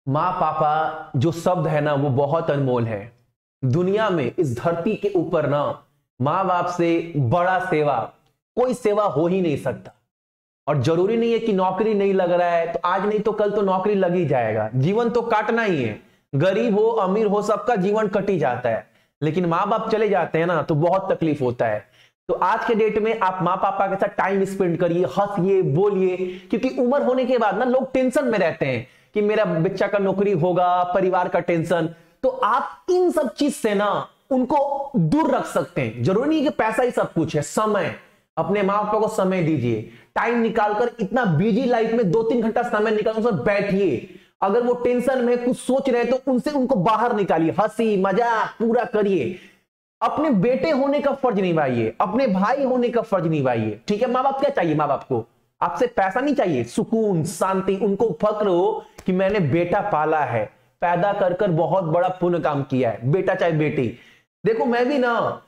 माँ पापा जो शब्द है ना वो बहुत अनमोल है। दुनिया में इस धरती के ऊपर ना माँ बाप से बड़ा सेवा कोई सेवा हो ही नहीं सकता। और जरूरी नहीं है कि नौकरी नहीं लग रहा है तो आज नहीं तो कल तो नौकरी लग ही जाएगा। जीवन तो काटना ही है, गरीब हो अमीर हो सबका जीवन कट ही जाता है। लेकिन माँ बाप चले जाते हैं ना तो बहुत तकलीफ होता है। तो आज के डेट में आप माँ पापा के साथ टाइम स्पेंड करिए, हंसिए बोलिए, क्योंकि उम्र होने के बाद ना लोग टेंशन में रहते हैं कि मेरा बच्चा का नौकरी होगा, परिवार का टेंशन। तो आप इन सब चीज से ना उनको दूर रख सकते हैं। जरूरी नहीं कि पैसा ही सब कुछ है, समय। अपने माँ बापा को समय दीजिए, टाइम निकालकर। इतना बिजी लाइफ में 2-3 घंटा समय निकालकर बैठिए। अगर वो टेंशन में कुछ सोच रहे हैं तो उनसे उनको बाहर निकालिए, हंसी मजाक पूरा करिए। अपने बेटे होने का फर्ज निभाइए, अपने भाई होने का फर्ज निभाइए। ठीक है, माँ बाप क्या चाहिए? माँ बाप को आपसे पैसा नहीं चाहिए, सुकून शांति। उनको फक्र हो कि मैंने बेटा पाला है, पैदा कर कर बहुत बड़ा पुण्य काम किया है, बेटा चाहे बेटी। देखो मैं भी ना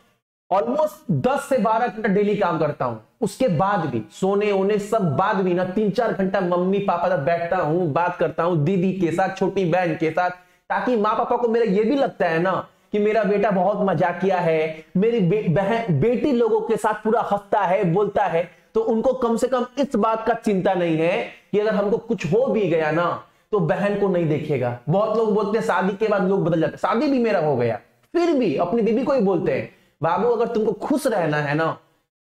ऑलमोस्ट 10 से 12 घंटा डेली काम करता हूं, उसके बाद भी सोने होने सब बाद भी ना 3-4 घंटा मम्मी पापा साथ बैठता हूं, बात करता हूं, दीदी के साथ, छोटी बहन के साथ। ताकि माँ पापा को मेरा ये भी लगता है ना कि मेरा बेटा बहुत मजाकिया है, मेरी बेटी लोगों के साथ पूरा हंसता है, बोलता है। तो उनको कम से कम इस बात का चिंता नहीं है कि अगर हमको कुछ हो भी गया ना तो बहन को नहीं देखेगा। बहुत लोग बोलते हैं शादी के बाद लोग बदल जाते हैं, शादी भी मेरा हो गया फिर भी अपनी बीबी को ही बोलते हैं बाबू अगर तुमको खुश रहना है ना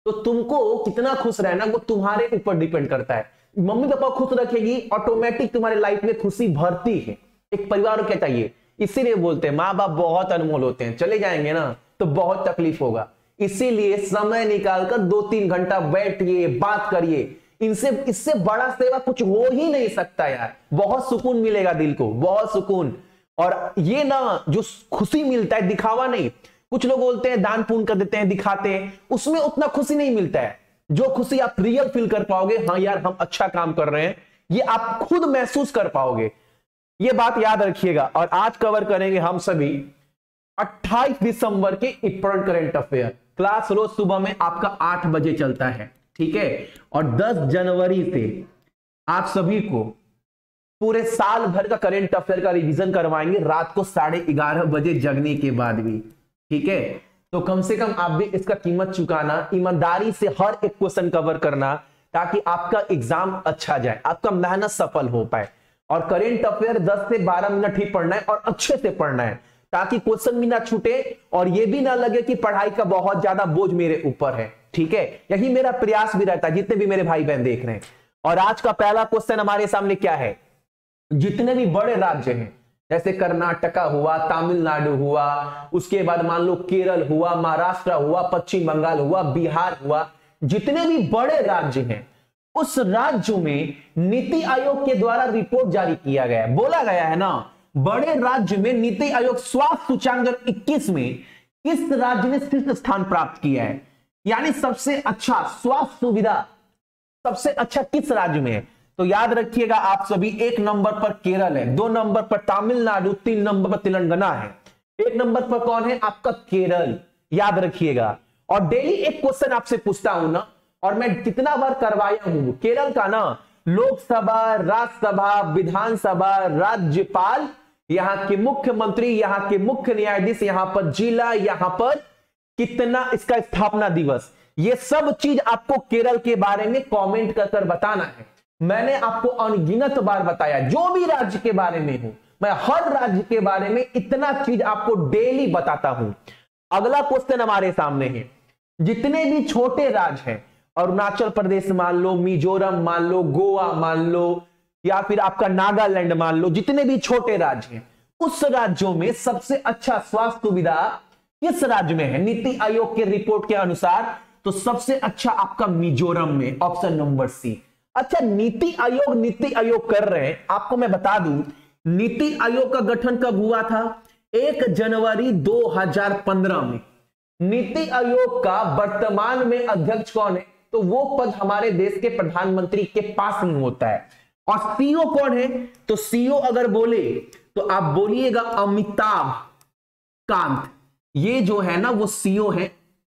तो तुमको कितना खुश रहना वो तुम्हारे ऊपर डिपेंड करता है। मम्मी पापा खुश रखेगी, ऑटोमेटिक तुम्हारे लाइफ में खुशी भरती है। एक परिवार को क्या चाहिए? इसीलिए बोलते हैं माँ बाप बहुत अनमोल होते हैं, चले जाएंगे ना तो बहुत तकलीफ होगा। इसीलिए समय निकालकर 2-3 घंटा बैठिए, बात करिए। इनसे इससे बड़ा सेवा कुछ हो ही नहीं सकता यार। बहुत सुकून मिलेगा दिल को, बहुत सुकून। और ये ना जो खुशी मिलता है दिखावा नहीं। कुछ लोग बोलते हैं दान पुण्य कर देते हैं, दिखाते हैं, उसमें उतना खुशी नहीं मिलता है। जो खुशी आप रियल फील कर पाओगे, हाँ यार हम अच्छा काम कर रहे हैं, ये आप खुद महसूस कर पाओगे। ये बात याद रखिएगा। और आज कवर करेंगे हम सभी 28 दिसंबर के इंपॉर्टेंट करंट अफेयर। क्लास रोज सुबह में आपका 8 बजे चलता है, ठीक है। और 10 जनवरी से आप सभी को पूरे साल भर का करंट अफेयर का रिवीजन करवाएंगे, रात को 11:30 बजे जगने के बाद भी, ठीक है। तो कम से कम आप भी इसका कीमत चुकाना, ईमानदारी से हर एक क्वेश्चन कवर करना, ताकि आपका एग्जाम अच्छा जाए, आपका मेहनत सफल हो पाए। और करंट अफेयर 10 से 12 मिनट ही पढ़ना है और अच्छे से पढ़ना है, ताकि क्वेश्चन भी ना छूटे और ये भी ना लगे कि पढ़ाई का बहुत ज्यादा बोझ मेरे ऊपर है, ठीक है। यही मेरा प्रयास भी रहता है जितने भी मेरे भाई बहन देख रहे हैं। और आज का पहला क्वेश्चन हमारे सामने क्या है? जितने भी बड़े राज्य हैं जैसे कर्नाटका हुआ, तमिलनाडु हुआ, उसके बाद मान लो केरल हुआ, महाराष्ट्र हुआ, पश्चिम बंगाल हुआ, बिहार हुआ, जितने भी बड़े राज्य हैं उस राज्य में नीति आयोग के द्वारा रिपोर्ट जारी किया गया है। बोला गया है ना बड़े राज्य में नीति आयोग स्वास्थ्य सूचांक 2021 में किस राज्य ने शीर्ष स्थान प्राप्त किया है? यानी सबसे अच्छा स्वास्थ्य सुविधा सबसे अच्छा किस राज्य में है? तो याद रखिएगा आप सभी, 1 नंबर पर केरल है, 2 नंबर पर तमिलनाडु, 3 नंबर पर तेलंगाना है। 1 नंबर पर कौन है? आपका केरल, याद रखिएगा। और डेली एक क्वेश्चन आपसे पूछता हूं ना, और मैं कितना बार करवाया हूं केरल का ना, लोकसभा, राज्यसभा, विधानसभा, राज्यपाल, यहां के मुख्यमंत्री, यहां के मुख्य न्यायाधीश, यहां पर जिला, यहां पर कितना इसका स्थापना दिवस, ये सब चीज आपको केरल के बारे में कमेंट कर बताना है। मैंने आपको अनगिनत बार बताया, जो भी राज्य के बारे में हूं मैं हर राज्य के बारे में इतना चीज आपको डेली बताता हूं। अगला क्वेश्चन हमारे सामने है, जितने भी छोटे राज्य हैं, अरुणाचल प्रदेश मान लो, मिजोरम मान लो, गोवा मान लो, या फिर आपका नागालैंड मान लो, जितने भी छोटे राज्य हैं उस राज्यों में सबसे अच्छा स्वास्थ्य सुविधा किस राज्य में है? नीति आयोग के रिपोर्ट के अनुसार तो सबसे अच्छा आपका मिजोरम में, ऑप्शन नंबर सी। अच्छा, नीति आयोग कर रहे हैं, आपको मैं बता दूं नीति आयोग का गठन कब हुआ था? 1 जनवरी 2015 में। नीति आयोग का वर्तमान में अध्यक्ष कौन है? तो वो पद हमारे देश के प्रधानमंत्री के पास में होता है। और सीईओ कौन है? तो सीईओ अगर बोले तो आप बोलिएगा अमिताभ कांत। ये जो है ना वो सीईओ है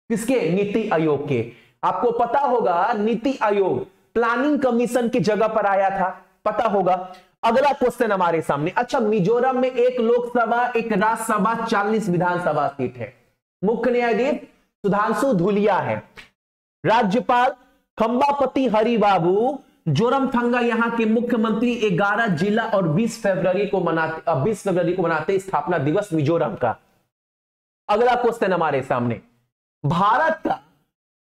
किसके? नीति आयोग के। आपको पता होगा नीति आयोग प्लानिंग कमीशन की जगह पर आया था, पता होगा। अगला क्वेश्चन हमारे सामने, अच्छा मिजोरम में एक लोकसभा एक राज्यसभा 40 विधानसभा सीट है। मुख्य न्यायाधीश सुधांशु धूलिया है। राज्यपाल खंबापति हरिबाबू। जोरमथंगा यहां के मुख्यमंत्री। 11 जिला और 20 फरवरी को मनाते स्थापना दिवस मिजोरम का। अगला क्वेश्चन हमारे सामने, भारत का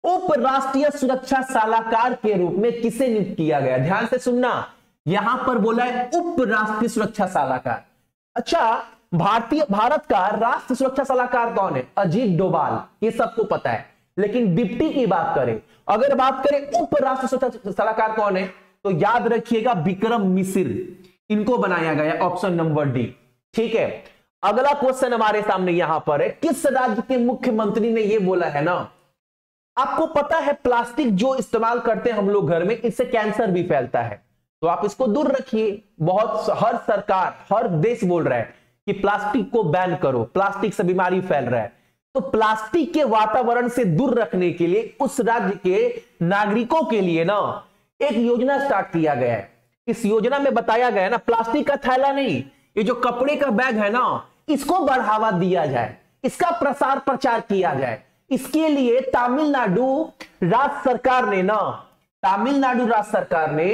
उपराष्ट्रीय सुरक्षा सलाहकार के रूप में किसे नियुक्त किया गया? ध्यान से सुनना, यहां पर बोला है उपराष्ट्रीय सुरक्षा सलाहकार। अच्छा, भारत का राष्ट्रीय सुरक्षा सलाहकार कौन है? अजीत डोभाल, ये सबको पता है। लेकिन डिप्टी की बात करें, अगर बात करें उपराष्ट्रीय सुरक्षा सलाहकार कौन है, तो याद रखिएगा विक्रम मिश्र, इनको बनाया गया। ऑप्शन नंबर डी, ठीक है। अगला क्वेश्चन हमारे सामने यहां पर है, किस राज्य के मुख्यमंत्री ने यह बोला है ना, आपको पता है प्लास्टिक जो इस्तेमाल करते हैं हम लोग घर में, इससे कैंसर भी फैलता है, तो आप इसको दूर रखिए। बहुत हर सरकार हर देश बोल रहा है कि प्लास्टिक को बैन करो, प्लास्टिक से बीमारी फैल रहा है। तो प्लास्टिक के वातावरण से दूर रखने के लिए उस राज्य के नागरिकों के लिए ना एक योजना स्टार्ट किया गया है। इस योजना में बताया गया है ना, प्लास्टिक का थैला नहीं, ये जो कपड़े का बैग है ना, इसको बढ़ावा दिया जाए, इसका प्रसार प्रचार किया जाए। इसके लिए तमिलनाडु राज्य सरकार ने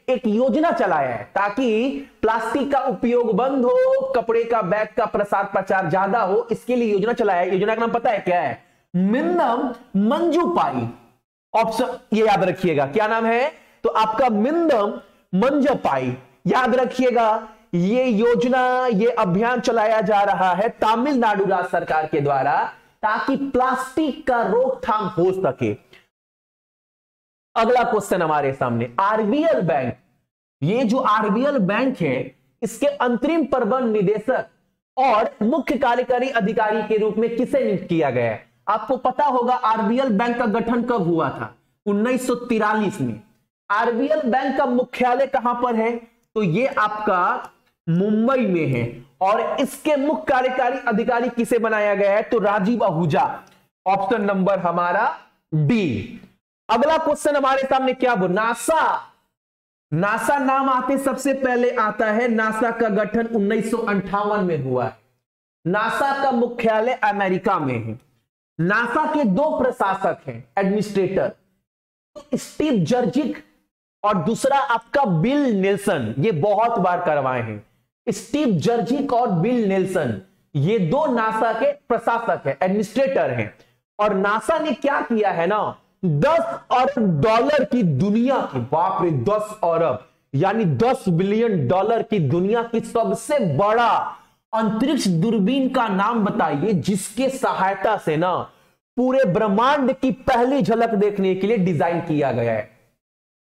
एक योजना चलाया है ताकि प्लास्टिक का उपयोग बंद हो, कपड़े का बैग का प्रसार प्रचार ज्यादा हो। इसके लिए योजना चलाया है। योजना का नाम पता है क्या है? मिंदम मंजूपाई। ऑप्शन ये याद रखिएगा, क्या नाम है? तो आपका मिंदम मंजूपाई, याद रखिएगा। ये योजना, ये अभियान चलाया जा रहा है तमिलनाडु राज्य सरकार के द्वारा ताकि प्लास्टिक का रोकथाम हो सके। अगला क्वेश्चन हमारे सामने, आरबीएल बैंक। ये जो आरबीएल बैंक है, इसके अंतरिम प्रबंध निदेशक और मुख्य कार्यकारी अधिकारी के रूप में किसे नियुक्त किया गया है? आपको पता होगा आरबीएल बैंक का गठन कब हुआ था? 1943 में। आरबीएल बैंक का मुख्यालय कहां पर है? तो ये आपका मुंबई में है। और इसके मुख्य कार्यकारी अधिकारी किसे बनाया गया है? तो राजीव आहूजा। ऑप्शन नंबर हमारा डी। अगला क्वेश्चन हमारे सामने क्या बोल, नासा नाम आते सबसे पहले आता है, नासा का गठन 1958 में हुआ है। नासा का मुख्यालय अमेरिका में है। नासा के 2 प्रशासक हैं, एडमिनिस्ट्रेटर, स्टीव जर्जिक और दूसरा आपका बिल नेल्सन। ये बहुत बार करवाए हैं, स्टीव जर्जिक और बिल नेल्सन, ये 2 नासा के प्रशासक हैं, एडमिनिस्ट्रेटर हैं। और नासा ने क्या किया है ना, 10 अरब डॉलर की दुनिया की, बाप रे 10 अरब यानी 10 बिलियन डॉलर की दुनिया की सबसे बड़ा अंतरिक्ष दूरबीन का नाम बताइए जिसके सहायता से ना पूरे ब्रह्मांड की पहली झलक देखने के लिए डिजाइन किया गया है।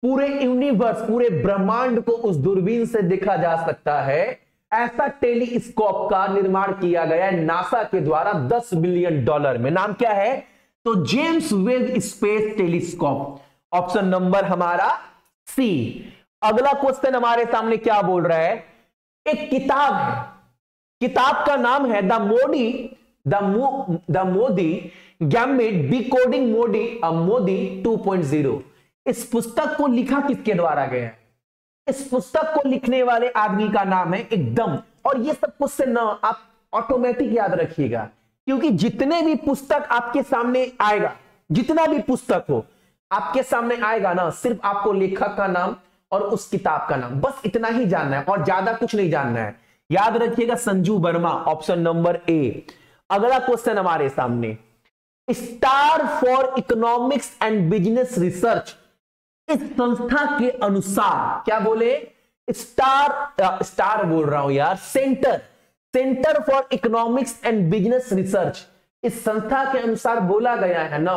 पूरे यूनिवर्स, पूरे ब्रह्मांड को उस दूरबीन से देखा जा सकता है। ऐसा टेलीस्कोप का निर्माण किया गया है नासा के द्वारा 10 बिलियन डॉलर में। नाम क्या है? तो James Webb space telescope. Option number हमारा सी। अगला क्वेश्चन हमारे सामने क्या बोल रहा है, एक किताब है, किताब का नाम है the Modi gambit decoding Modi 2.0। इस पुस्तक को लिखा किसके द्वारा गया है? इस पुस्तक को लिखने वाले आदमी का नाम है एकदम, और ये सब क्वेश्चन ना आप ऑटोमेटिक याद रखिएगा, क्योंकि जितने भी पुस्तक आपके सामने आएगा, जितना भी पुस्तक हो आपके सामने आएगा ना, सिर्फ आपको लेखक का नाम और उस किताब का नाम, बस इतना ही जानना है और ज्यादा कुछ नहीं जानना है। याद रखिएगा Sanju Verma. Option number A. अगला क्वेश्चन हमारे सामने, star for economics and business research, इस संस्था के अनुसार क्या बोले? स्टार बोल रहा हूं यार, centre for economics and business research, इस संस्था के अनुसार बोला गया है ना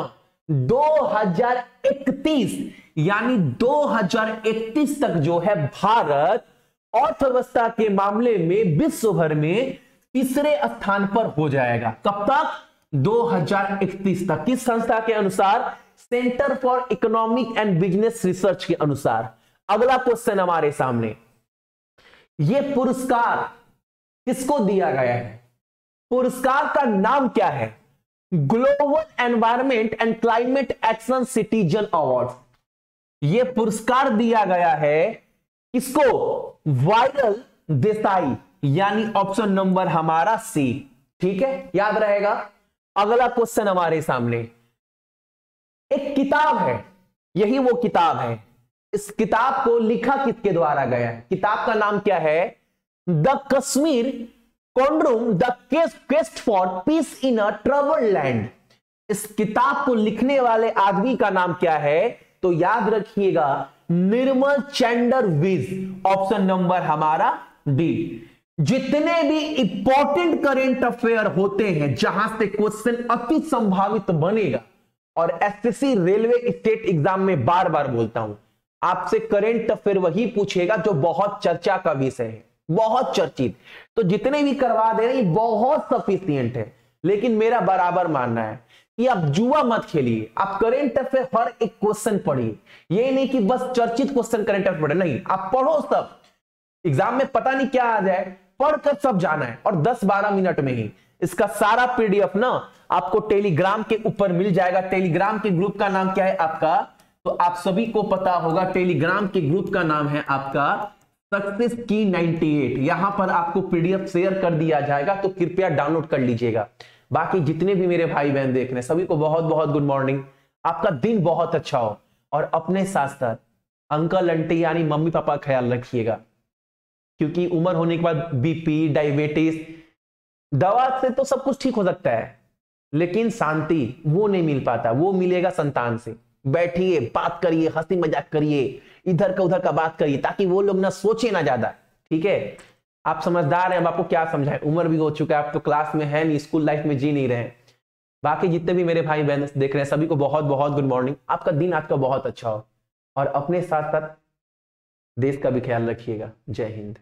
2031 यानी 2031 तक जो है भारत अर्थव्यवस्था के मामले में विश्व भर में तीसरे स्थान पर हो जाएगा। कब तक? 2031 तक। किस संस्था के अनुसार? Centre for economic and business research के अनुसार। अगला क्वेश्चन हमारे सामने, यह पुरस्कार किसको दिया गया है? पुरस्कार का नाम क्या है? Global environment and climate action citizen award. यह पुरस्कार दिया गया है किसको? वायरल देसाई, यानी ऑप्शन नंबर हमारा सी। ठीक है, याद रहेगा। अगला क्वेश्चन हमारे सामने एक किताब है, यही वो किताब है। इस किताब को लिखा किसके द्वारा गया है? किताब का नाम क्या है? The Kashmir conundrum the quest for peace in a troubled land. इस किताब को लिखने वाले आदमी का नाम क्या है? तो याद रखिएगा, निर्मल चैंडर विज। ऑप्शन नंबर हमारा डी। जितने भी इंपॉर्टेंट करेंट अफेयर होते हैं जहां से क्वेश्चन अति संभावित बनेगा, और एसएससी रेलवे स्टेट एग्जाम में बार बार बोलता हूं, आपसे करंट अफेयर वही पूछेगा जो बहुत चर्चा का विषय है, बहुत चर्चित। तो जितने भी करवा दे रहे हैं बहुत सफिशियंट है। लेकिन मेरा बराबर मानना है कि आप जुआ मत खेलिए, आप करंट अफेयर हर एक क्वेश्चन पढ़िए। ये नहीं कि बस चर्चित क्वेश्चन करंट अफेयर पढ़े, नहीं, आप पढ़ो सब। एग्जाम में पता नहीं क्या आ जाए, पढ़कर सब जाना है। और 10-12 मिनट में ही इसका सारा पीडीएफ ना आपको टेलीग्राम के ऊपर मिल जाएगा। टेलीग्राम के ग्रुप का नाम क्या है आपका? तो आप सभी को पता होगा, टेलीग्राम के ग्रुप का नाम है आपका सक्सेस की 98। यहां पर आपको पीडीएफ शेयर कर दिया जाएगा, तो कृपया डाउनलोड कर लीजिएगा। बाकी जितने भी मेरे भाई बहन देख रहे हैं सभी को बहुत बहुत गुड मॉर्निंग। आपका दिन बहुत अच्छा हो, और अपने साथ साथ अंकल आंटी यानी मम्मी पापा का ख्याल रखिएगा, क्योंकि उम्र होने के बाद बीपी, डायबिटीज, दवा से तो सब कुछ ठीक हो सकता है, लेकिन शांति वो नहीं मिल पाता। वो मिलेगा संतान से। बैठिए, बात करिए, हंसी मजाक करिए, इधर का उधर का बात करिए, ताकि वो लोग ना सोचे ना ज्यादा। ठीक है, आप समझदार हैं, अब आपको क्या समझाएं, उम्र भी हो चुका है, आप तो क्लास में है नहीं, स्कूल लाइफ में जी नहीं रहे। बाकी जितने भी मेरे भाई बहन देख रहे हैं सभी को बहुत बहुत गुड मॉर्निंग। आपका दिन आज का बहुत अच्छा हो, और अपने साथ साथ देश का भी ख्याल रखिएगा। जय हिंद।